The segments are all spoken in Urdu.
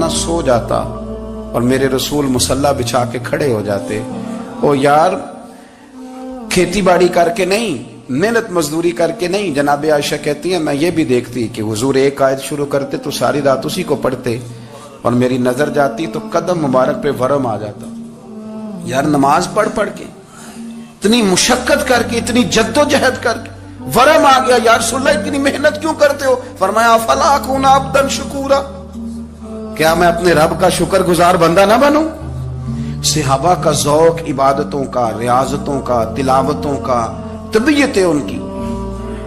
نہ سو جاتا اور میرے رسول مصلی بچھا کے کھڑے ہو جاتے. او یار کھیتی باڑی کر کے نہیں, محنت مزدوری کر کے نہیں. جناب عائشہ کہتی ہیں میں یہ بھی دیکھتی کہ حضور ایک آیت شروع کرتے تو ساری رات اسی کو پڑھتے, اور میری نظر جاتی تو قدم مبارک پہ ورم آ جاتا. یار نماز پڑھ پڑھ کے, اتنی مشقت کر کے, اتنی جد و جہد کر کے ورم آ گیا. یا رسول اللہ اتنی محنت کیوں کرتے ہو؟ فرمایا افلا اکون عبدا شکورا, کیا میں اپنے رب کا شکر گزار بندہ نہ بنوں؟ صحابہ کا ذوق عبادتوں کا, ریاضتوں کا, تلاوتوں کا, طبیعت ہے ان کی.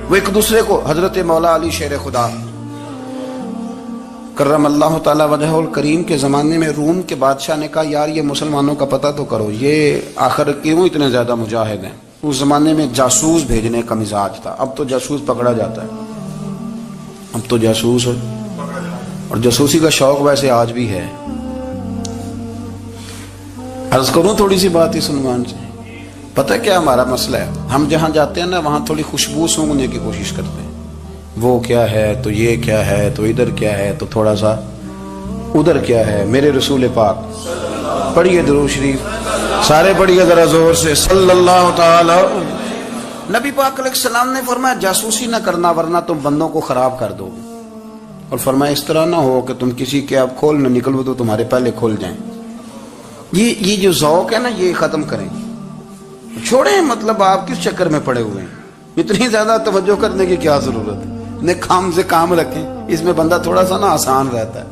وہ ایک دوسرے کو, حضرت مولا علی شیر خدا کرم اللہ تعالی وجہ الکریم کے زمانے میں روم کے بادشاہ نے کہا یار یہ مسلمانوں کا پتہ تو کرو, یہ آخر کیوں اتنے زیادہ مجاہد ہیں. اس زمانے میں جاسوس بھیجنے کا مزاج تھا. اب تو جاسوس پکڑا جاتا ہے, اب تو جاسوس, اور جاسوسی کا شوق ویسے آج بھی ہے. عرض کروں تھوڑی سی بات اس عنوان سے. پتہ کیا ہمارا مسئلہ ہے؟ ہم جہاں جاتے ہیں نا وہاں تھوڑی خوشبو سونگنے کی کوشش کرتے ہیں. وہ کیا ہے تو یہ کیا ہے تو ادھر کیا ہے تو تھوڑا سا ادھر کیا ہے. میرے رسول پاک پڑھیے درود شریف, سارے پڑھیے ذرا زور سے, صلی اللہ تعالی. نبی پاک علیہ السلام نے فرمایا جاسوسی نہ کرنا ورنہ تم بندوں کو خراب کر دو گے. اور فرمایا اس طرح نہ ہو کہ تم کسی کے آپ کھول نہ نکلو تو تمہارے پہلے کھول جائیں. یہ جو ذوق ہے نا یہ ختم کریں, چھوڑیں. مطلب آپ کس چکر میں پڑے ہوئے ہیں؟ اتنی زیادہ توجہ کرنے کی کیا ضرورت ہے؟ نے کام سے کام رکھیں, اس میں بندہ تھوڑا سا نا آسان رہتا ہے.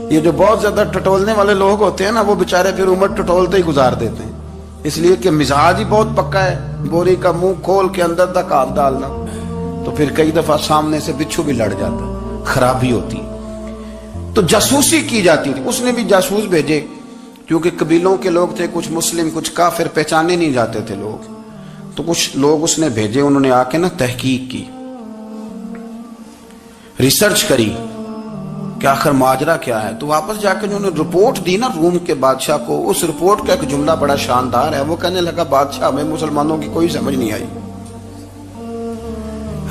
یہ جو بہت زیادہ ٹٹولنے والے لوگ ہوتے ہیں نا وہ بےچارے پھر عمر ٹٹولتے ہی گزار دیتے ہیں, اس لیے کہ مزاج ہی بہت پکا ہے. بوری کا منہ کھول کے اندر تک ہاتھ ڈالنا, تو پھر کئی دفعہ سامنے سے بچھو بھی لڑ جاتا ہے, خرابی ہوتی. تو جاسوسی کی جاتی تھی. اس نے بھی جاسوس بھیجے کیونکہ قبیلوں کے لوگ تھے, کچھ مسلم کچھ کافر, پہچانے نہیں جاتے تھے لوگ. تو کچھ لوگ اس نے بھیجے, انہوں نے آ کے نا تحقیق کی, ریسرچ کری کہ آخر ماجرا کیا ہے. تو واپس جا کے انہوں نے رپورٹ دی نا روم کے بادشاہ کو. اس رپورٹ کا ایک جملہ بڑا شاندار ہے. وہ کہنے لگا بادشاہ ہمیں مسلمانوں کی کوئی سمجھ نہیں آئی,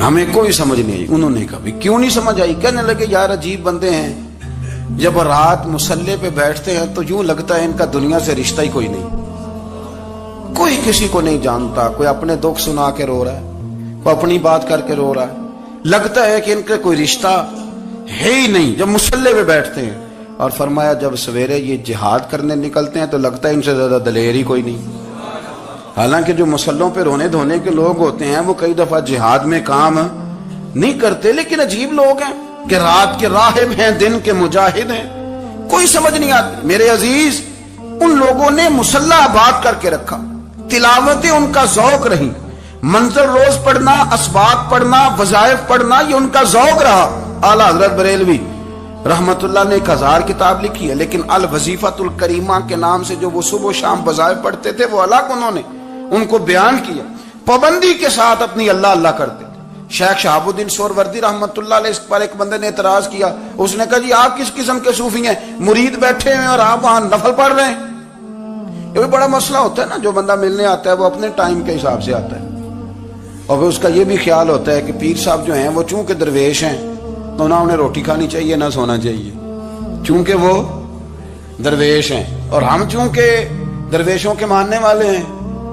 ہمیں کوئی سمجھ نہیں آئی. انہوں نے کہا کیوں نہیں سمجھ آئی؟ کہنے لگے یار عجیب بندے ہیں, جب رات مصلی پہ بیٹھتے ہیں تو یوں لگتا ہے ان کا دنیا سے رشتہ ہی کوئی نہیں, کوئی کسی کو نہیں جانتا. کوئی اپنے دکھ سنا کے رو رہا ہے, کوئی اپنی بات کر کے رو رہا ہے. لگتا ہے کہ ان کا کوئی رشتہ ہے ہی نہیں جب مصلی پہ بیٹھتے ہیں. اور فرمایا جب سویرے یہ جہاد کرنے نکلتے ہیں تو لگتا ہے ان سے زیادہ دلیر ہی کوئی نہیں. حالانکہ جو مسلوں پہ رونے دھونے کے لوگ ہوتے ہیں وہ کئی دفعہ جہاد میں کام نہیں کرتے, لیکن عجیب لوگ ہیں کہ رات کے راہب ہیں, دن کے مجاہد ہیں, کوئی سمجھ نہیں آتی. میرے عزیز ان لوگوں نے مصلی آباد کر کے رکھا, تلاوتیں ان کا ذوق رہی, منظر روز پڑھنا, اسباق پڑھنا, وظائف پڑھنا, یہ ان کا ذوق رہا. اعلیٰ حضرت بریلوی رحمت اللہ نے 1000 کتاب لکھی ہے, لیکن الوظیفۃ الکریمہ کے نام سے جو وہ صبح و شام وظائف پڑھتے تھے وہ الگ انہوں نے ان کو بیان کیا. پابندی کے ساتھ اپنی اللہ اللہ کرتے تھے. شیخ شہاب الدین سہروردی رحمت اللہ علیہ اس پر ایک بندے نے اعتراض کیا. اس نے کہا جی آپ کس قسم کے صوفی ہیں, مرید بیٹھے ہیں اور آپ وہاں نفل پڑھ رہے ہیں. یہ بھی بڑا مسئلہ ہوتا ہے نا, جو بندہ ملنے آتا ہے وہ اپنے ٹائم کے حساب سے آتا ہے, اور پھر اس کا یہ بھی خیال ہوتا ہے کہ پیر صاحب جو ہیں وہ چونکہ درویش ہیں تو نہ انہیں روٹی کھانی چاہیے نہ سونا چاہیے, چونکہ وہ درویش ہیں, اور ہم چونکہ درویشوں کے ماننے والے ہیں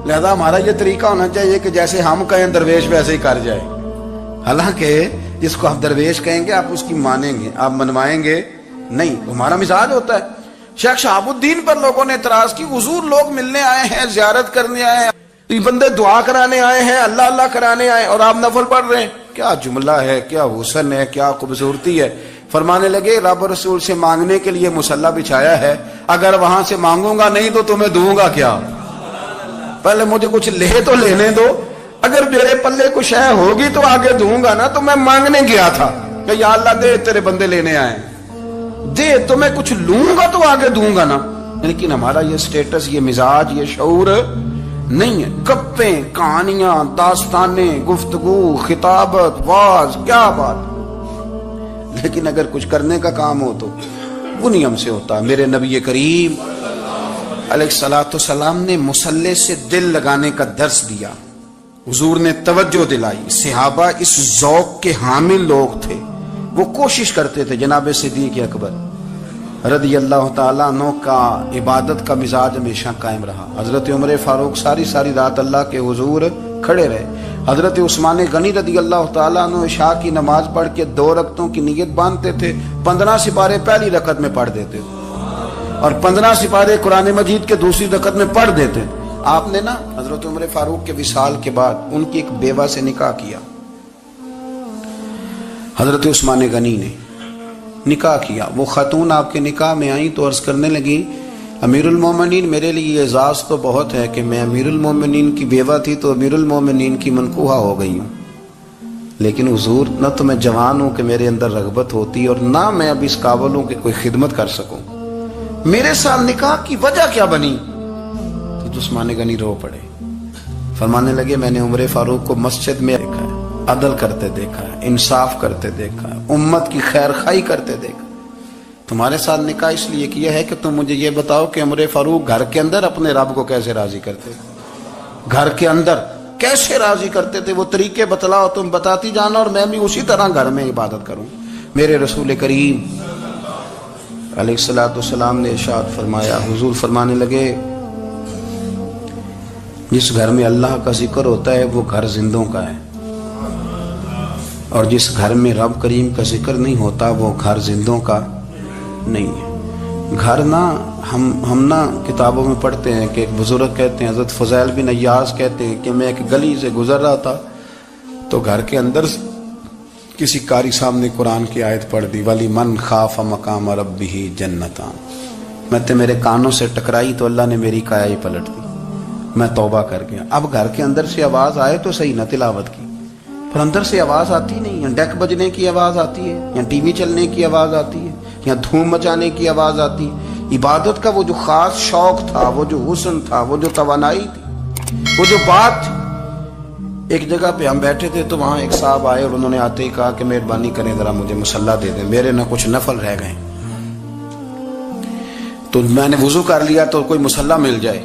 لہذا ہمارا یہ طریقہ ہونا چاہیے کہ جیسے ہم کہیں درویش ویسے ہی کر جائے. حالانکہ جس کو آپ درویش کہیں گے آپ اس کی مانیں گے, آپ منوائیں گے نہیں, ہمارا مزاج ہوتا ہے. شیخ شہاب الدین پر لوگوں نے اعتراض کی, حضور لوگ ملنے آئے ہیں, زیارت کرنے آئے ہیں, یہ بندے دعا کرانے آئے ہیں, اللہ اللہ کرانے آئے, اور آپ نفل پڑھ رہے ہیں. کیا جملہ ہے, کیا حسن ہے, کیا خوبصورتی ہے. فرمانے لگے رب رسول سے مانگنے کے لیے مصلی بچھایا ہے, اگر وہاں سے مانگوں گا نہیں تو تمہیں دوں گا کیا؟ پہلے مجھے کچھ لے تو لینے دو, اگر میرے پلے کچھ ہے ہوگی تو آگے دوں گا نا. تو میں مانگنے گیا تھا کہ یا اللہ دے, تیرے بندے لینے آئے, دے تو میں کچھ لوں گا تو آگے دوں گا نا. لیکن ہمارا یہ سٹیٹس, یہ مزاج, یہ شعور نہیں ہے. گپیں, کہانیاں, داستانیں, گفتگو, خطابت, واز, کیا بات. لیکن اگر کچھ کرنے کا کام ہو تو وہ نہیں ہم سے ہوتا. میرے نبی کریم علیہ الصلوۃ والسلام نے مصلی سے دل لگانے کا درس دیا, حضور نے توجہ دلائی. صحابہ اس ذوق کے حامل لوگ تھے, وہ کوشش کرتے تھے. جناب صدیق اکبر رضی اللہ تعالیٰ عنہ کا عبادت کا مزاج ہمیشہ قائم رہا. حضرت عمر فاروق ساری رات اللہ کے حضور کھڑے رہے. حضرت عثمان غنی رضی اللہ تعالیٰ عنہ عشاء کی نماز پڑھ کے 2 رکعتوں کی نیت باندھتے تھے. 15 سپارے پہلی رکعت میں پڑھ دیتے تھے اور 15 سپارے قرآن مجید کے دوسری رکعت میں پڑھ دیتے. آپ نے نا حضرت عمر فاروق کے وصال کے بعد ان کی ایک بیوہ سے نکاح کیا. حضرت عثمان غنی نے نکاح کیا. وہ خاتون آپ کے نکاح میں آئیں تو عرض کرنے لگی امیر المومنین میرے لیے اعزاز تو بہت ہے کہ میں امیر المومنین کی بیوہ تھی تو امیر المومنین کی منکوحہ ہو گئی ہوں، لیکن حضور نہ تو میں جوان ہوں کہ میرے اندر رغبت ہوتی اور نہ میں اب اس قابل ہوں کہ کوئی خدمت کر سکوں، میرے ساتھ نکاح کی وجہ کیا بنی؟ تو عثمان غنی رو پڑے. فرمانے لگے میں نے عمر فاروق کو مسجد میں دیکھا ہے، عدل کرتے دیکھا ہے، انصاف کرتے دیکھا ہے، امت کی خیر خواہی کرتے دیکھا. تمہارے ساتھ نکاح اس لیے کیا ہے کہ تم مجھے یہ بتاؤ کہ عمر فاروق گھر کے اندر اپنے رب کو کیسے راضی کرتے، گھر کے اندر کیسے راضی کرتے تھے، وہ طریقے بتلاؤ، تم بتاتی جانا اور میں بھی اسی طرح گھر میں عبادت کروں. میرے رسول کریم علیہ الصلوۃ والسلام نے ارشاد فرمایا، حضور فرمانے لگے جس گھر میں اللہ کا ذکر ہوتا ہے وہ گھر زندوں کا ہے، اور جس گھر میں رب کریم کا ذکر نہیں ہوتا وہ گھر زندوں کا نہیں ہے. گھر نا ہم نا کتابوں میں پڑھتے ہیں کہ ایک بزرگ کہتے ہیں، حضرت فضیل بن ایاز کہتے ہیں کہ میں ایک گلی سے گزر رہا تھا تو گھر کے اندر کسی قاری سامنے قرآن کی آیت پڑھ دی، ولی من خاف مقام ربہ جنتان. میں تے میرے کانوں سے ٹکرائی تو اللہ نے میری کایا ہی پلٹ دی، میں توبہ کر گیا. اب گھر کے اندر سے آواز آئے تو صحیح نہ تلاوت کی، پر اندر سے آواز آتی نہیں، یا ڈیک بجنے کی آواز آتی ہے، یا ٹی وی چلنے کی آواز آتی ہے، یا دھوم مچانے کی آواز آتی ہے. عبادت کا وہ جو خاص شوق تھا، وہ جو حسن تھا، وہ جو توانائی تھی، وہ جو بات تھی. ایک جگہ پہ ہم بیٹھے تھے تو وہاں ایک صاحب آئے اور انہوں نے آتے ہی کہا کہ مہربانی کریں ذرا مجھے مصلی دے دیں، میرے نہ کچھ نفل رہ گئے. تو میں نے وضو کر لیا تو کوئی مصلی مل جائے.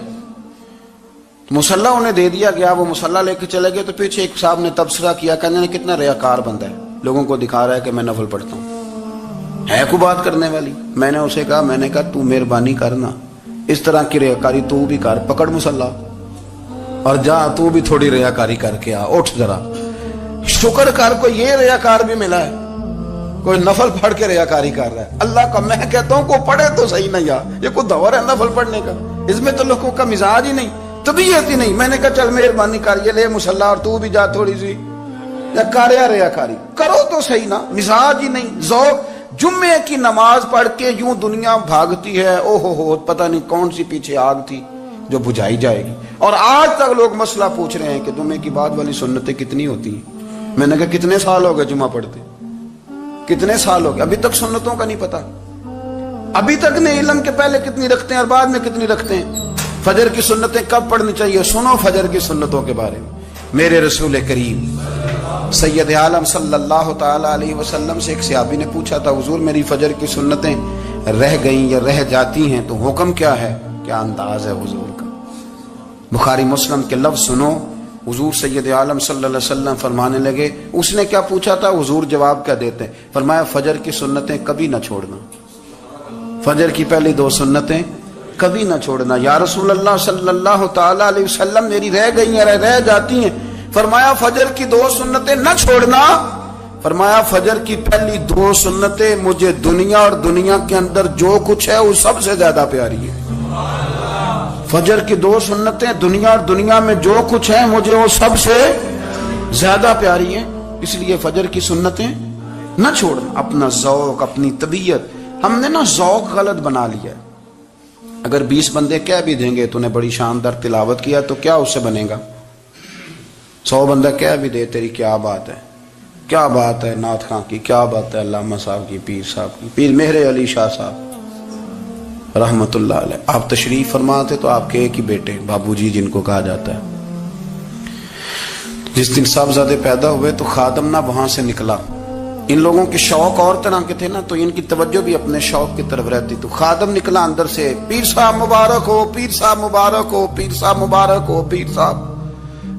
مصلی انہیں دے دیا گیا، وہ مصلی لے کے چلے گئے تو پیچھے ایک صاحب نے تبصرہ کیا، کہنے کتنا ریاکار بندہ ہے، لوگوں کو دکھا رہا ہے کہ میں نفل پڑھتا ہوں، ہے کو بات کرنے والی. میں نے اسے کہا تو مہربانی کرنا اس طرح کی ریاکاری تو بھی کر، پکڑ مصلی اور جا تو بھی تھوڑی ریاکاری کر کے آ، اٹھ ذرا شکر کر، کوئی یہ ریاکار بھی ملا ہے، کوئی نفل پڑھ کے ریاکاری کر رہا ہے. اللہ کا میں کہتا ہوں کو پڑھے تو صحیح نہیں، یہ کوئی دور ہے نفل پڑھنے کا؟ اس میں تو لوگوں کا مزاج ہی نہیں، طبیعت ہی نہیں. میں نے کہا چل مہربانی کر یہ لے مصلی اور تو بھی جا تھوڑی سی یا کاریا ریاکاری کرو تو صحیح نا. مزاج ہی نہیں، ذوق. جمعے کی نماز پڑھ کے یوں دنیا بھاگتی ہے، او ہو پتہ نہیں کون سی پیچھے آگ تھی جو بجھائی جائے گی. اور آج تک لوگ مسئلہ پوچھ رہے ہیں کہ جمعے کی بعد والی سنتیں کتنی ہوتی ہیں. میں نے کہا کتنے سال ہو گئے جمعہ پڑھتے، کتنے سال ہو گئے، ابھی تک سنتوں کا نہیں پتا، ابھی تک نے علم کے پہلے کتنی رکھتے ہیں اور بعد میں کتنی رکھتے ہیں. فجر کی سنتیں کب پڑھنی چاہیے، سنو فجر کی سنتوں کے بارے میں. میرے رسول کریم سید عالم صلی اللہ تعالی علیہ وسلم سے ایک صحابی نے پوچھا تھا، حضور میری فجر کی سنتیں رہ گئیں یا رہ جاتی ہیں تو حکم کیا ہے؟ کیا انداز ہے حضور کا. بخاری مسلم کے لفظ سنو. حضور سید عالم صلی اللہ علیہ وسلم فرمانے لگے، اس نے کیا پوچھا تھا، حضور جواب کیا دیتے ہیں؟ فرمایا فجر کی سنتیں کبھی نہ چھوڑنا، فجر کی پہلی 2 سنتیں کبھی نہ چھوڑنا. یا رسول اللہ صلی اللہ تعالی علیہ وسلم میری رہ گئی ہیں، رہ جاتی ہیں. فرمایا فجر کی 2 سنتیں نہ چھوڑنا. فرمایا فجر کی پہلی 2 سنتیں مجھے دنیا اور دنیا کے اندر جو کچھ ہے وہ سب سے زیادہ پیاری ہے. فجر کی 2 سنتیں دنیا اور دنیا میں جو کچھ ہے مجھے وہ سب سے زیادہ پیاری ہیں، اس لیے فجر کی سنتیں نہ چھوڑنا. اپنا ذوق، اپنی طبیعت، ہم نے نا ذوق غلط بنا لیا ہے. اگر 20 بندے کہہ بھی دیں گے تو نے بڑی شاندار تلاوت کیا تو کیا اس سے بنے گا؟ 100 بندہ کہہ بھی دے تیری کیا بات ہے، کیا بات ہے نعت خاں کی، کیا بات ہے علامہ صاحب کی، پیر صاحب کی، پیر مہر علی شاہ صاحب رحمت اللہ علیہ. آپ تشریف فرما تھے تو آپ کے ایک ہی بیٹے بابو جی جن کو کہا جاتا ہے، جس دن صاحبزادے پیدا ہوئے تو خادم نہ وہاں سے نکلا. ان لوگوں کے شوق اور طرح کے تھے نا تو ان کی توجہ بھی اپنے شوق کی طرف رہتی. تو خادم نکلا اندر سے، پیر صاحب مبارک ہو، پیر صاحب مبارک ہو، پیر صاحب مبارک ہو، پیر صاحب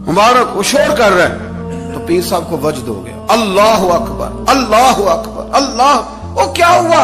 مبارک. وہ شور کر رہے ہیں تو پیر صاحب کو وجد ہو گیا، اللہ اکبر اللہ اکبر اللہ. وہ کیا ہوا؟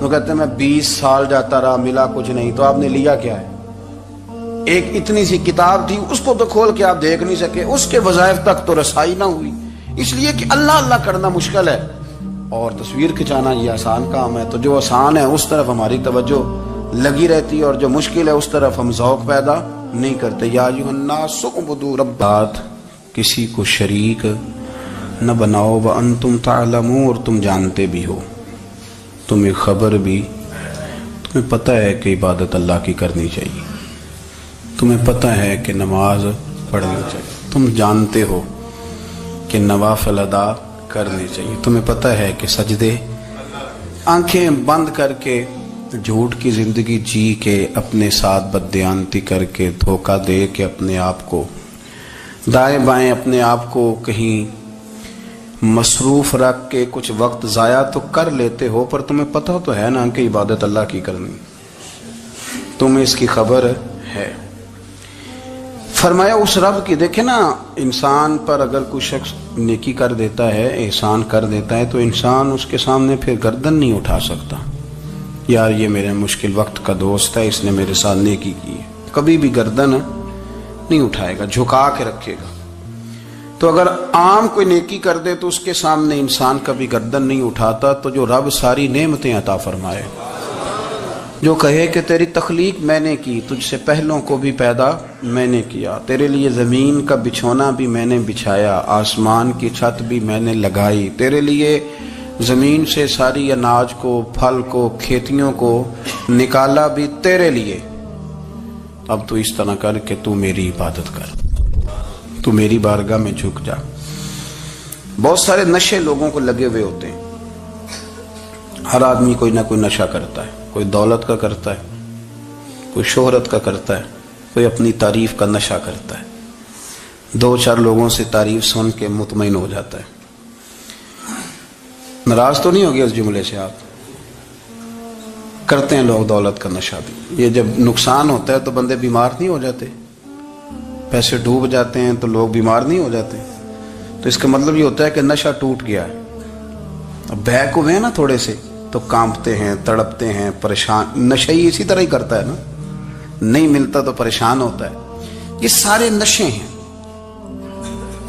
وہ کہتے ہیں میں 20 سال جاتا رہا ملا کچھ نہیں. تو آپ نے لیا کیا ہے؟ ایک اتنی سی کتاب تھی, اس کو تو کھول کے آپ دیکھ نہیں سکے, اس کے وظائف تک تو رسائی نہ ہوئی, اس لیے کہ اللہ اللہ کرنا مشکل ہے اور تصویر کھچانا یہ آسان کام ہے. تو جو آسان ہے اس طرف ہماری توجہ لگی رہتی ہے اور جو مشکل ہے اس طرف ہم ذوق پیدا نہیں کرتے. یا ایھا الناس اعبدوا ربکم, کسی کو شریک نہ بناؤ, وانتم تعلمون, اور تم جانتے بھی ہو, تمہیں خبر بھی, تمہیں پتہ ہے کہ عبادت اللہ کی کرنی چاہیے, تمہیں پتہ ہے کہ نماز پڑھنی چاہیے, تم جانتے ہو کہ نوافل ادا کرنے چاہیے, تمہیں پتہ ہے کہ سجدے آنکھیں بند کر کے جھوٹ کی زندگی جی کے اپنے ساتھ بددیانتی کر کے دھوکہ دے کے اپنے آپ کو دائیں بائیں اپنے آپ کو کہیں مصروف رکھ کے کچھ وقت ضائع تو کر لیتے ہو, پر تمہیں پتہ تو ہے نا کہ عبادت اللہ کی کرنی, تمہیں اس کی خبر ہے. فرمایا اس رب کی, دیکھیں نا انسان پر اگر کوئی شخص نیکی کر دیتا ہے, احسان کر دیتا ہے, تو انسان اس کے سامنے پھر گردن نہیں اٹھا سکتا, یار یہ میرے مشکل وقت کا دوست ہے, اس نے میرے ساتھ نیکی کی ہے, کبھی بھی گردن نہیں اٹھائے گا, جھکا کے رکھے گا. تو اگر عام کوئی نیکی کر دے تو اس کے سامنے انسان کبھی گردن نہیں اٹھاتا, تو جو رب ساری نعمتیں عطا فرمائے, جو کہے کہ تیری تخلیق میں نے کی, تجھ سے پہلوں کو بھی پیدا میں نے کیا, تیرے لیے زمین کا بچھونا بھی میں نے بچھایا, آسمان کی چھت بھی میں نے لگائی, تیرے لیے زمین سے ساری اناج کو, پھل کو, کھیتیوں کو نکالا بھی تیرے لیے, اب تو اس طرح کر کہ تو میری عبادت کر, تو میری بارگاہ میں جھک جا. بہت سارے نشے لوگوں کو لگے ہوئے ہوتے ہیں, ہر آدمی کوئی نہ کوئی نشہ کرتا ہے, کوئی دولت کا کرتا ہے, کوئی شہرت کا کرتا ہے, کوئی اپنی تعریف کا نشہ کرتا ہے, 2-4 لوگوں سے تعریف سن کے مطمئن ہو جاتا ہے. ناراض تو نہیں ہوگے اس جملے سے؟ آپ کرتے ہیں لوگ دولت کا نشہ بھی, یہ جب نقصان ہوتا ہے تو بندے بیمار نہیں ہو جاتے, پیسے ڈوب جاتے ہیں تو لوگ بیمار نہیں ہو جاتے, تو اس کا مطلب یہ ہوتا ہے کہ نشہ ٹوٹ گیا ہے. اب بہک ہوئے ہیں نا تھوڑے سے تو کانپتے ہیں, تڑپتے ہیں, پریشان. نشہ ہی اسی طرح ہی کرتا ہے نا, نہیں ملتا تو پریشان ہوتا ہے. یہ سارے نشے ہیں,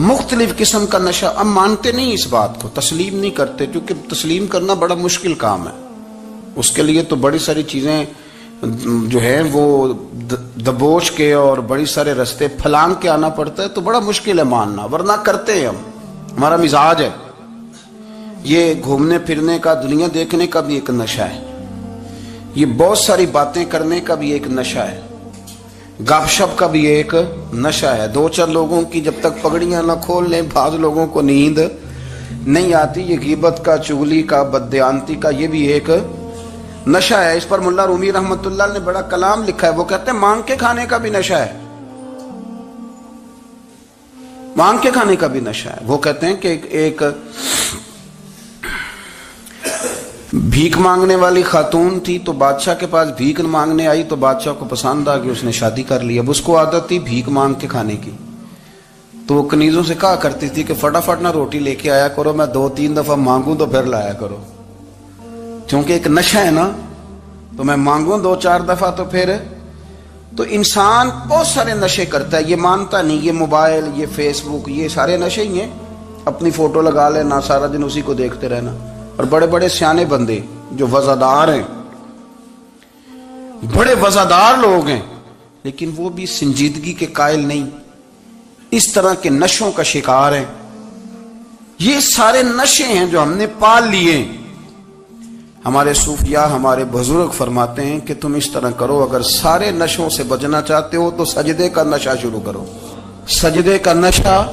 مختلف قسم کا نشہ. اب مانتے نہیں اس بات کو, تسلیم نہیں کرتے, کیونکہ تسلیم کرنا بڑا مشکل کام ہے. اس کے لیے تو بڑی ساری چیزیں جو ہیں وہ دبوچ کے اور بڑی سارے رستے پھلانگ کے آنا پڑتا ہے, تو بڑا مشکل ہے ماننا, ورنہ کرتے ہیں ہم, ہمارا مزاج ہے. یہ گھومنے پھرنے کا, دنیا دیکھنے کا بھی ایک نشہ ہے, یہ بہت ساری باتیں کرنے کا بھی ایک نشہ ہے, گپ شپ کا بھی ایک نشہ ہے. 2-4 لوگوں کی جب تک پگڑیاں نہ کھول لیں, بعض لوگوں کو نیند نہیں آتی. یہ غیبت کا, چغلی کا, بددیانتی کا, یہ بھی ایک نشہ ہے. اس پر ملا رومی رحمت اللہ نے بڑا کلام لکھا ہے, وہ کہتے ہیں مانگ کے کھانے کا بھی نشہ ہے, مانگ کے کھانے کا بھی نشہ ہے. وہ کہتے ہیں کہ ایک بھیک مانگنے والی خاتون تھی, تو بادشاہ کے پاس بھیک مانگنے آئی, تو بادشاہ کو پسند آ گئی, اس نے شادی کر لی. اب اس کو عادت تھی بھیک مانگ کے کھانے کی, تو وہ کنیزوں سے کہا کرتی تھی کہ فٹافٹ نہ روٹی لے کے آیا کرو, میں 2-3 دفعہ مانگوں تو پھر لایا کرو, چونکہ ایک نشہ ہے نا, تو میں مانگوں 2-4 دفعہ تو پھر. تو انسان بہت سارے نشے کرتا ہے, یہ مانتا نہیں. یہ موبائل, یہ فیس بک, یہ سارے نشے ہی ہیں. اپنی فوٹو لگا لینا, سارا دن اسی کو دیکھتے رہنا. اور بڑے بڑے سیانے بندے جو وزادار ہیں, بڑے وزادار لوگ ہیں, لیکن وہ بھی سنجیدگی کے قائل نہیں, اس طرح کے نشوں کا شکار ہیں. یہ سارے نشے ہیں جو ہم نے پال لیے. ہمارے صوفیاء, ہمارے بزرگ فرماتے ہیں کہ تم اس طرح کرو, اگر سارے نشوں سے بچنا چاہتے ہو تو سجدے کا نشہ شروع کرو, سجدے کا نشہ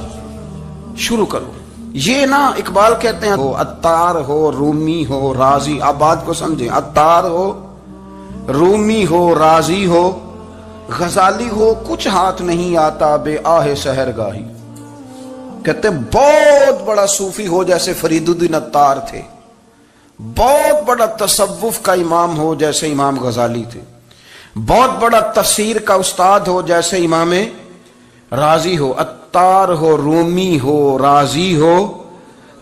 شروع کرو. یہ نا اقبال کہتے ہیں عطار ہو, رومی ہو, رازی. آپ بات کو سمجھیں, عطار ہو, رومی ہو, رازی ہو, غزالی ہو, کچھ ہاتھ نہیں آتا بے آہ سحرگاہی. کہتے ہیں بہت بڑا صوفی ہو جیسے فرید الدین عطار تھے, بہت بڑا تصوف کا امام ہو جیسے امام غزالی تھے, بہت بڑا تفسیر کا استاد ہو جیسے امام رازی ہو. عطار ہو, رومی ہو, رازی ہو,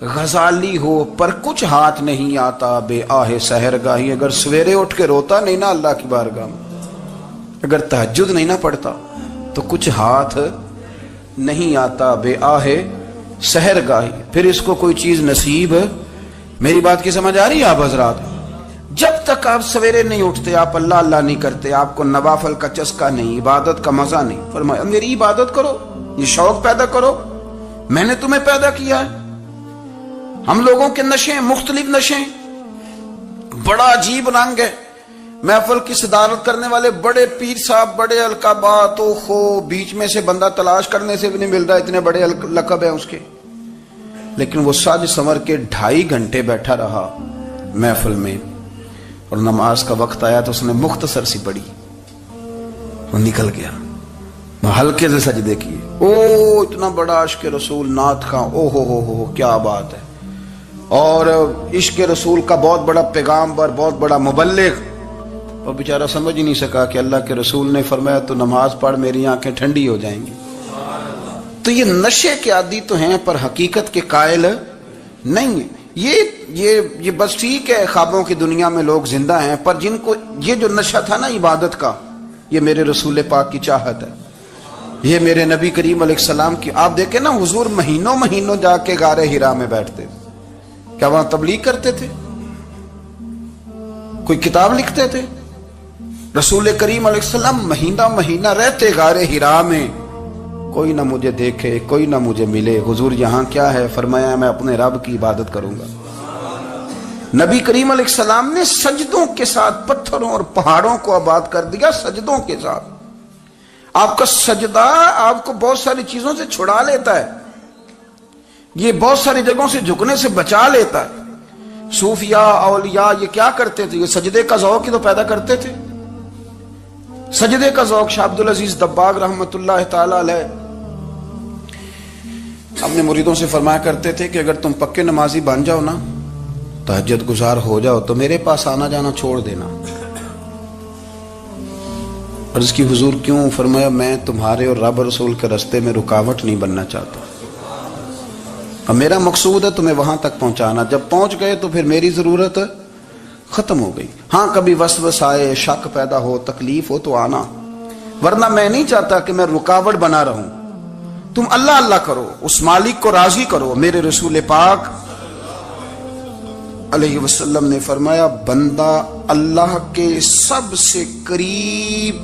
غزالی ہو پر کچھ ہاتھ نہیں آتا بے آہ سحر گاہی. اگر سویرے اٹھ کے روتا نہیں نا اللہ کی بارگاہ میں, اگر تہجد نہیں نہ پڑھتا تو کچھ ہاتھ نہیں آتا بے آہ سحر گاہی. پھر اس کو کوئی چیز نصیب. میری بات کی سمجھ آ رہی ہے آپ حضرات؟ جب تک آپ سویرے نہیں اٹھتے, آپ اللہ اللہ نہیں کرتے, آپ کو نوافل کا چسکا نہیں, عبادت کا مزہ نہیں. فرمایا میری عبادت کرو, یہ شوق پیدا کرو, میں نے تمہیں پیدا کیا ہے. ہم لوگوں کے نشے مختلف نشے, بڑا عجیب رنگ ہے. محفل کی صدارت کرنے والے بڑے پیر صاحب, بڑے القابات و خو, بیچ میں سے بندہ تلاش کرنے سے بھی نہیں مل رہا, اتنے بڑے لقب ہیں اس کے. لیکن وہ ساج سنور کے 2.5 گھنٹے بیٹھا رہا محفل میں, اور نماز کا وقت آیا تو اس نے مختصر سی پڑھی, وہ نکل گیا. ہلکے سے سجدے کیے. او اتنا بڑا عشق رسول نعت خواں, او ہو کیا بات ہے. اور عشق رسول کا بہت بڑا پیغامبر, بہت بڑا مبلغ, اور بیچارہ سمجھ ہی نہیں سکا کہ اللہ کے رسول نے فرمایا تو نماز پڑھ میری آنکھیں ٹھنڈی ہو جائیں گی. تو یہ نشے کے عادی تو ہیں پر حقیقت کے قائل نہیں ہیں. یہ بس ٹھیک ہے, خوابوں کی دنیا میں لوگ زندہ ہیں, پر جن کو یہ جو نشہ تھا نا عبادت کا, یہ میرے رسول پاک کی چاہت ہے, یہ میرے نبی کریم علیہ السلام کی. آپ دیکھیں نا حضور مہینوں جا کے غار حرا میں بیٹھتے. کیا وہاں تبلیغ کرتے تھے؟ کوئی کتاب لکھتے تھے؟ رسول کریم علیہ السلام مہینہ رہتے غار حرا میں. کوئی نہ مجھے دیکھے, کوئی نہ مجھے ملے. حضور یہاں کیا ہے؟ فرمایا میں اپنے رب کی عبادت کروں گا. نبی کریم علیہ السلام نے سجدوں کے ساتھ پتھروں اور پہاڑوں کو آباد کر دیا, سجدوں کے ساتھ. آپ کا سجدہ آپ کو بہت ساری چیزوں سے چھڑا لیتا ہے, یہ بہت ساری جگہوں سے جھکنے سے بچا لیتا ہے. صوفیاء اولیاء یہ کیا کرتے تھے؟ یہ سجدے کا ذوق ہی تو پیدا کرتے تھے. سجدے کا ذوق. شاہ عبد العزیز دباغ رحمت اللہ تعالی علیہ اپنے مریدوں سے فرمایا کرتے تھے کہ اگر تم پکے نمازی بن جاؤ نا, تہجد گزار ہو جاؤ, تو میرے پاس آنا جانا چھوڑ دینا. عرض کی حضور کیوں؟ فرمایا میں تمہارے اور رب رسول کے راستے میں رکاوٹ نہیں بننا چاہتا, اور میرا مقصود ہے تمہیں وہاں تک پہنچانا. جب پہنچ گئے تو پھر میری ضرورت ختم ہو گئی. ہاں کبھی وسوس آئے, شک پیدا ہو, تکلیف ہو تو آنا, ورنہ میں نہیں چاہتا کہ میں رکاوٹ بنا رہوں. تم اللہ اللہ کرو, اس مالک کو راضی کرو. میرے رسول پاک علیہ وسلم نے فرمایا بندہ اللہ کے سب سے قریب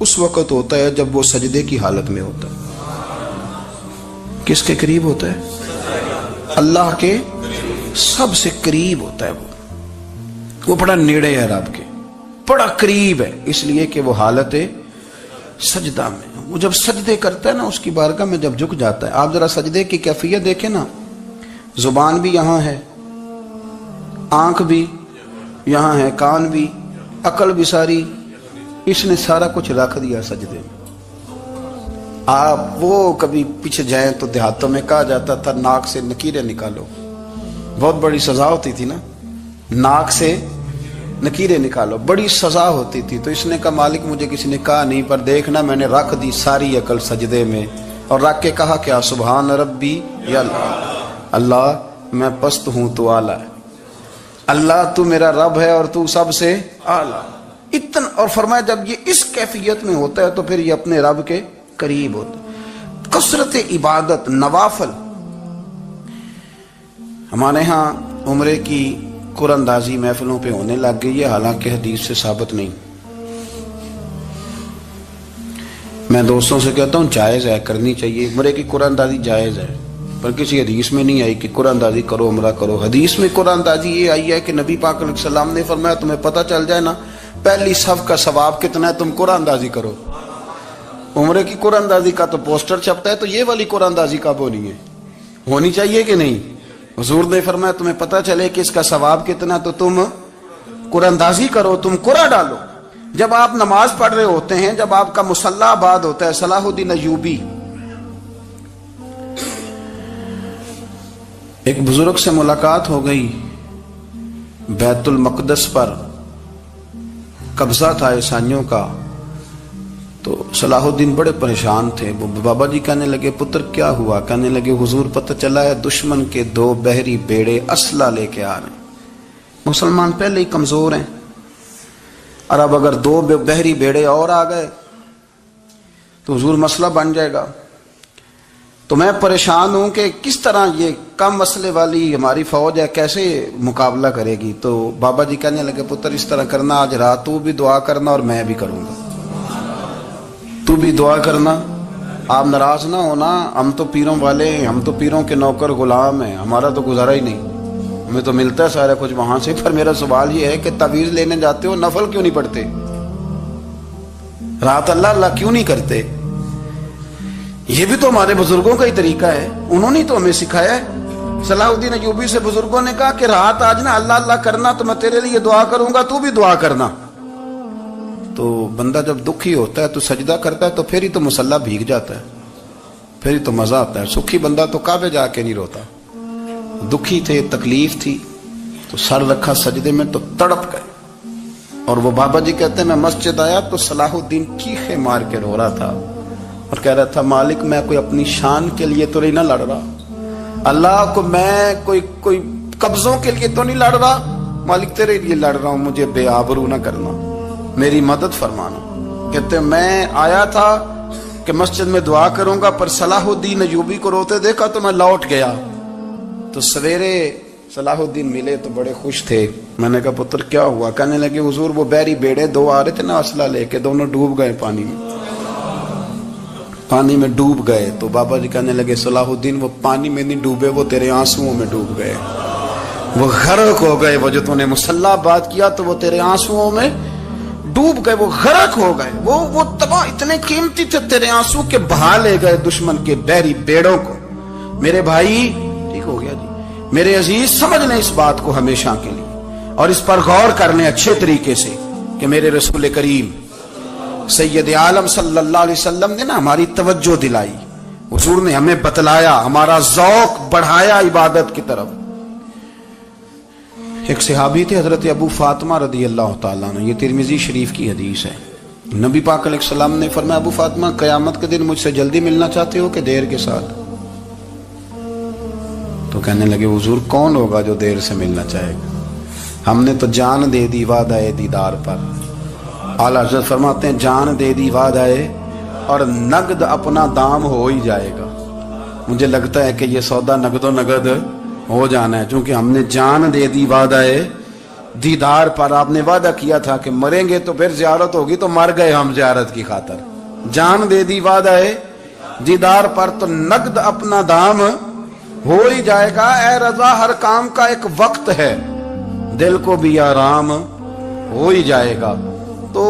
اس وقت ہوتا ہے جب وہ سجدے کی حالت میں ہوتا ہے. کس کے قریب ہوتا ہے؟ اللہ کے سب سے قریب ہوتا ہے. وہ بڑا نیڑے ہے رب کے, بڑا قریب ہے, اس لیے کہ وہ حالت سجدہ میں. وہ جب سجدے کرتا ہے نا اس کی بارگاہ میں, جب جھک جاتا ہے. آپ ذرا سجدے کی کیفیت دیکھیں نا, زبان بھی یہاں ہے, آنکھ بھی یہاں ہے, کان بھی, عقل بھی ساری, اس نے سارا کچھ رکھ دیا سجدے میں. آپ وہ کبھی پیچھے جائیں تو دیہاتوں میں کہا جاتا تھا ناک سے نکیریں نکالو, بہت بڑی سزا ہوتی تھی نا, ناک سے نکیریں نکالو, بڑی سزا ہوتی تھی. تو اس نے کہا مالک مجھے کسی نے کہا نہیں, پر دیکھنا میں نے رکھ دی ساری عقل سجدے میں, اور رکھ کے کہا کیا سبحان ربی یا اللہ میں پست ہوں تو اعلیٰ ہے, اللہ تو میرا رب ہے اور تو سب سے اعلیٰ. اتنا. اور فرمایا جب یہ اس کیفیت میں ہوتا ہے تو پھر یہ اپنے رب کے قریب ہوتا. کثرت عبادت, نوافل. ہمارے ہاں عمرے کی قرآن اندازی محفلوں پہ ہونے لگ گئی ہے, حالانکہ حدیث سے ثابت نہیں. میں دوستوں سے کہتا ہوں جائز ہے, کرنی چاہیے. عمرے کی قرآن اندازی جائز ہے, پر کسی حدیث میں نہیں آئی کہ قرآن اندازی کرو عمرہ کرو. حدیث میں قرآن اندازی یہ آئی ہے کہ نبی پاک علیہ السلام نے فرمایا تمہیں پتہ چل جائے نا پہلی صف کا ثواب کتنا ہے, تم قرآن اندازی کرو. عمرے کی قرآن اندازی کا تو پوسٹر چھپتا ہے, تو یہ والی قرآن اندازی کب ہونی ہے؟ ہونی چاہیے کہ نہیں؟ حضور نے فرمایا تمہیں پتہ چلے کہ اس کا ثواب کتنا, تو تم قرآن اندازی کرو, تم قرآن ڈالو. جب آپ نماز پڑھ رہے ہوتے ہیں, جب آپ کا مصلی آباد ہوتا ہے, صلاح الدین ایوبی ایک بزرگ سے ملاقات ہو گئی, بیت المقدس پر قبضہ تھا عیسائیوں کا, تو صلاح الدین بڑے پریشان تھے. وہ بابا جی کہنے لگے پتر کیا ہوا؟ کہنے لگے حضور پتہ چلا ہے دشمن کے 2 بحری بیڑے اسلحہ لے کے آ رہے ہیں. مسلمان پہلے ہی کمزور ہیں اور اب اگر 2 بحری بیڑے اور آ گئے تو حضور مسئلہ بن جائے گا. تو میں پریشان ہوں کہ کس طرح یہ کم مسئلے والی ہماری فوج ہے کیسے مقابلہ کرے گی. تو بابا جی کہنے لگے پتر اس طرح کرنا آج رات تو بھی دعا کرنا اور میں بھی کروں گا. تو بھی دعا کرنا, آپ ناراض نہ ہونا. ہم تو پیروں والے ہیں, ہم تو پیروں کے نوکر غلام ہیں, ہمارا تو گزارا ہی نہیں, ہمیں تو ملتا ہے سارا کچھ وہاں سے. پر میرا سوال یہ ہے کہ تعویذ لینے جاتے ہو نفل کیوں نہیں پڑھتے؟ رات اللہ اللہ کیوں نہیں کرتے؟ یہ بھی تو ہمارے بزرگوں کا ہی طریقہ ہے, انہوں نے تو ہمیں سکھایا ہے. صلاح الدین ایوبی سے بزرگوں نے کہا کہ رات آج نا اللہ اللہ کرنا تو میں تیرے لیے دعا کروں گا, تو بھی دعا کرنا. تو بندہ جب دکھی ہوتا ہے تو سجدہ کرتا ہے تو پھر ہی تو مصلی بھیگ جاتا ہے, پھر ہی تو مزہ آتا ہے. سکھی بندہ تو کعبے جا کے نہیں روتا. دکھی تھے, تکلیف تھی, تو سر رکھا سجدے میں تو تڑپ گئے. اور وہ بابا جی کہتے ہیں میں مسجد آیا تو صلاح الدین چیخے مار کے رو رہا تھا اور کہہ رہا تھا مالک میں کوئی اپنی شان کے لیے تو نہیں نہ لڑ رہا, اللہ کو میں کوئی قبضوں کے لیے تو نہیں لڑ رہا, مالک تیرے لیے لڑ رہا ہوں, مجھے بے آبرو نہ کرنا, میری مدد فرمانا. کہتے ہیں میں آیا تھا کہ مسجد میں دعا کروں گا, پر صلاح الدین ایوبی کو روتے دیکھا تو میں لوٹ گیا. تو سویرے صلاح الدین ملے تو بڑے خوش تھے. میں نے کہا پتر کیا ہوا؟ کہنے لگے حضور وہ بحری بیڑے 2 آ رہے تھے نا اسلحہ لے کے, دونوں ڈوب گئے پانی میں ڈوب گئے. تو بابا جی کہنے لگے صلاح الدین وہ پانی میں نہیں ڈوبے, وہ تیرے آنسوؤں میں ڈوب گئے, وہ غرق ہو گئے. وہ جو تو نے مسلح بات کیا تو وہ تیرے آنسوؤں میں ڈوب گئے, وہ غرق ہو گئے, وہ تباہ اتنے قیمتی تھے تیرے آنسو کے بہا لے گئے دشمن کے بحری بیڑوں کو. میرے بھائی ٹھیک ہو گیا جی, میرے عزیز سمجھ لیں اس بات کو ہمیشہ کے لیے اور اس پر غور کر لیں اچھے طریقے سے کہ میرے رسول کریم سید عالم صلی اللہ علیہ وسلم نے نا ہماری توجہ دلائی, حضور نے ہمیں بتلایا, ہمارا ذوق بڑھایا عبادت کی طرف. ایک صحابی تھے حضرت ابو فاطمہ رضی اللہ تعالیٰ عنہ, یہ ترمذی شریف کی حدیث ہے. نبی پاک علیہ السلام نے فرمایا ابو فاطمہ قیامت کے دن مجھ سے جلدی ملنا چاہتے ہو کہ دیر کے ساتھ؟ تو کہنے لگے حضور کون ہوگا جو دیر سے ملنا چاہے گا, ہم نے تو جان دے دی وعدہ دیدار پر. اعلیٰ حضرت فرماتے ہیں جان دے دی وعدہ اور نقد اپنا دام ہو ہی جائے گا. مجھے لگتا ہے کہ یہ سودا نقد و نقد ہو جانا ہے, چونکہ ہم نے جان دے دی وعدہ دیدار پر. آپ نے وعدہ کیا تھا کہ مریں گے تو پھر زیارت ہوگی, تو مر گئے ہم زیارت کی خاطر. جان دے دی وعدہ دیدار پر تو نقد اپنا دام ہو ہی جائے گا. اے رضا ہر کام کا ایک وقت ہے, دل کو بھی آرام ہو ہی جائے گا. تو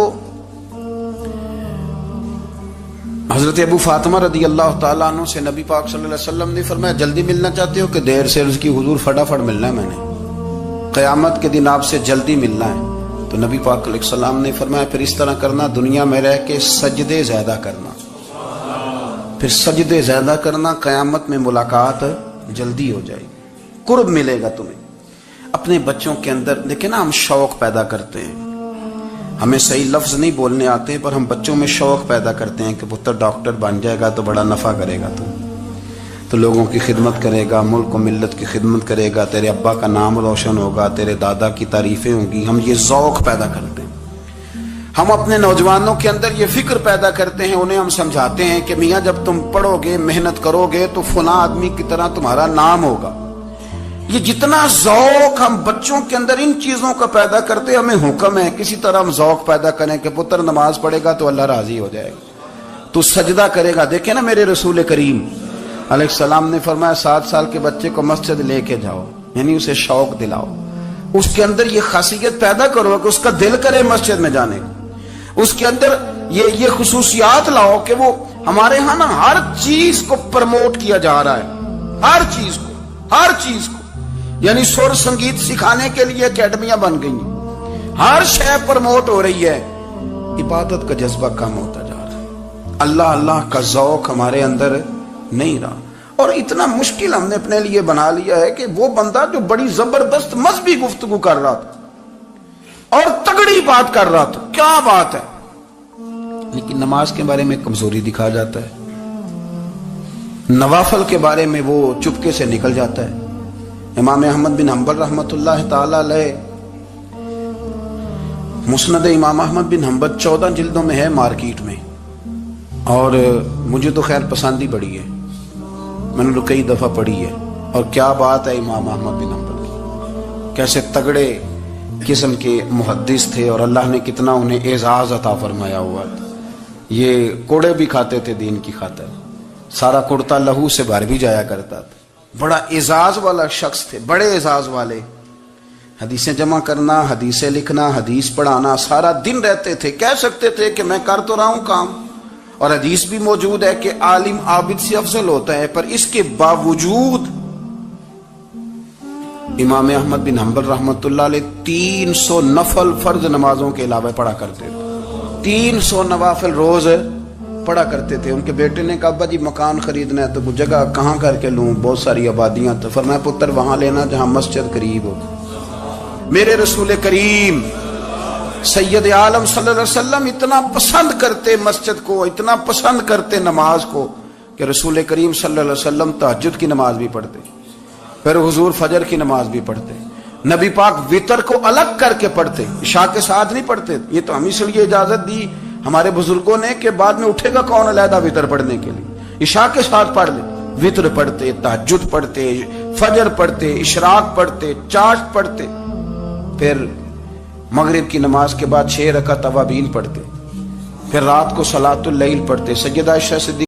حضرت ابو فاطمہ رضی اللہ تعالیٰ عنہ سے نبی پاک صلی اللہ علیہ وسلم نے فرمایا جلدی ملنا چاہتے ہو کہ دیر سے؟ عرض کی حضور فٹافٹ ملنا ہے, میں نے قیامت کے دن آپ سے جلدی ملنا ہے. تو نبی پاک علیہ السلام نے فرمایا پھر اس طرح کرنا, دنیا میں رہ کے سجدے زیادہ کرنا, پھر سجدے زیادہ کرنا, قیامت میں ملاقات جلدی ہو جائے گی, قرب ملے گا تمہیں. اپنے بچوں کے اندر دیکھیں نا, ہم شوق پیدا کرتے ہیں, ہمیں صحیح لفظ نہیں بولنے آتے پر ہم بچوں میں شوق پیدا کرتے ہیں کہ پتر ڈاکٹر بن جائے گا تو بڑا نفع کرے گا, تو لوگوں کی خدمت کرے گا, ملک و ملت کی خدمت کرے گا, تیرے ابا کا نام روشن ہوگا, تیرے دادا کی تعریفیں ہوں گی. ہم یہ ذوق پیدا کرتے ہیں. ہم اپنے نوجوانوں کے اندر یہ فکر پیدا کرتے ہیں, انہیں ہم سمجھاتے ہیں کہ میاں جب تم پڑھو گے محنت کرو گے تو فلاں آدمی کی طرح تمہارا نام ہوگا. یہ جتنا ذوق ہم بچوں کے اندر ان چیزوں کا پیدا کرتے, ہمیں حکم ہے کسی طرح ہم ذوق پیدا کریں کہ پتر نماز پڑھے گا تو اللہ راضی ہو جائے گا, تو سجدہ کرے گا. دیکھیں نا میرے رسول کریم علیہ السلام نے فرمایا 7 سال کے بچے کو مسجد لے کے جاؤ, یعنی اسے شوق دلاؤ, اس کے اندر یہ خاصیت پیدا کرو کہ اس کا دل کرے مسجد میں جانے کو, اس کے اندر یہ خصوصیات لاؤ کہ وہ ہمارے ہاں نا ہر چیز کو پروموٹ کیا جا رہا ہے, ہر چیز کو یعنی سر سنگیت سکھانے کے لیے اکیڈمیاں بن گئی ہیں, ہر شے پروموٹ ہو رہی ہے. عبادت کا جذبہ کم ہوتا جا رہا ہے, اللہ کا ذوق ہمارے اندر نہیں رہا. اور اتنا مشکل ہم نے اپنے لیے بنا لیا ہے کہ وہ بندہ جو بڑی زبردست مذہبی گفتگو کر رہا تھا اور تگڑی بات کر رہا تھا, کیا بات ہے, لیکن نماز کے بارے میں کمزوری دکھا جاتا ہے، نوافل کے بارے میں وہ چپکے سے نکل جاتا ہے۔ امام احمد بن حنبل رحمۃ اللہ تعالی علیہ، مسند امام احمد بن حنبل 14 جلدوں میں ہے مارکیٹ میں، اور مجھے تو خیر پسند ہی بڑی ہے، میں نے تو کئی دفعہ پڑھی ہے۔ اور کیا بات ہے امام احمد بن حنبل کی، کیسے تگڑے قسم کے محدث تھے، اور اللہ نے کتنا انہیں اعزاز عطا فرمایا ہوا تھا۔ یہ کوڑے بھی کھاتے تھے دین کی خاطر، سارا کرتا لہو سے بھر بھی جایا کرتا تھا، بڑا اعزاز والا شخص تھے، بڑے اعزاز والے۔ حدیثیں جمع کرنا، حدیثیں لکھنا، حدیث پڑھانا، سارا دن رہتے تھے۔ کہہ سکتے تھے کہ میں کر تو رہا ہوں کام، اور حدیث بھی موجود ہے کہ عالم عابد سے افضل ہوتا ہے، پر اس کے باوجود امام احمد بن حنبل رحمۃ اللہ علیہ 300 نفل فرض نمازوں کے علاوہ پڑھا کرتے تھے، 300 نوافل روز پڑھا کرتے تھے۔ ان کے بیٹے نے کہا ابا جی مکان خریدنا ہے تو وہ جگہ کہاں کر کے لوں، بہت ساری آبادیاں، تو فرمایا پتر وہاں لینا جہاں مسجد قریب ہو۔ میرے رسول کریم سید عالم صلی اللہ علیہ وسلم اتنا پسند کرتے مسجد کو، اتنا پسند کرتے نماز کو، کہ رسول کریم صلی اللہ علیہ وسلم تہجد کی نماز بھی پڑھتے، پھر حضور فجر کی نماز بھی پڑھتے، نبی پاک وتر کو الگ کر کے پڑھتے، عشاء کے ساتھ نہیں پڑھتے۔ یہ تو ہم اس لیے اجازت دی ہمارے بزرگوں نے کہ بعد میں اٹھے گا کون علیحدہ وتر پڑھنے کے لیے، عشاء کے ساتھ پڑھ لے۔ وتر پڑھتے، تہجد پڑھتے، فجر پڑھتے، اشراق پڑھتے، چاشت پڑھتے، پھر مغرب کی نماز کے بعد 6 رکعت اوابین پڑھتے، پھر رات کو صلاۃ اللیل پڑھتے۔ سیدہ عائشہ صدیقہ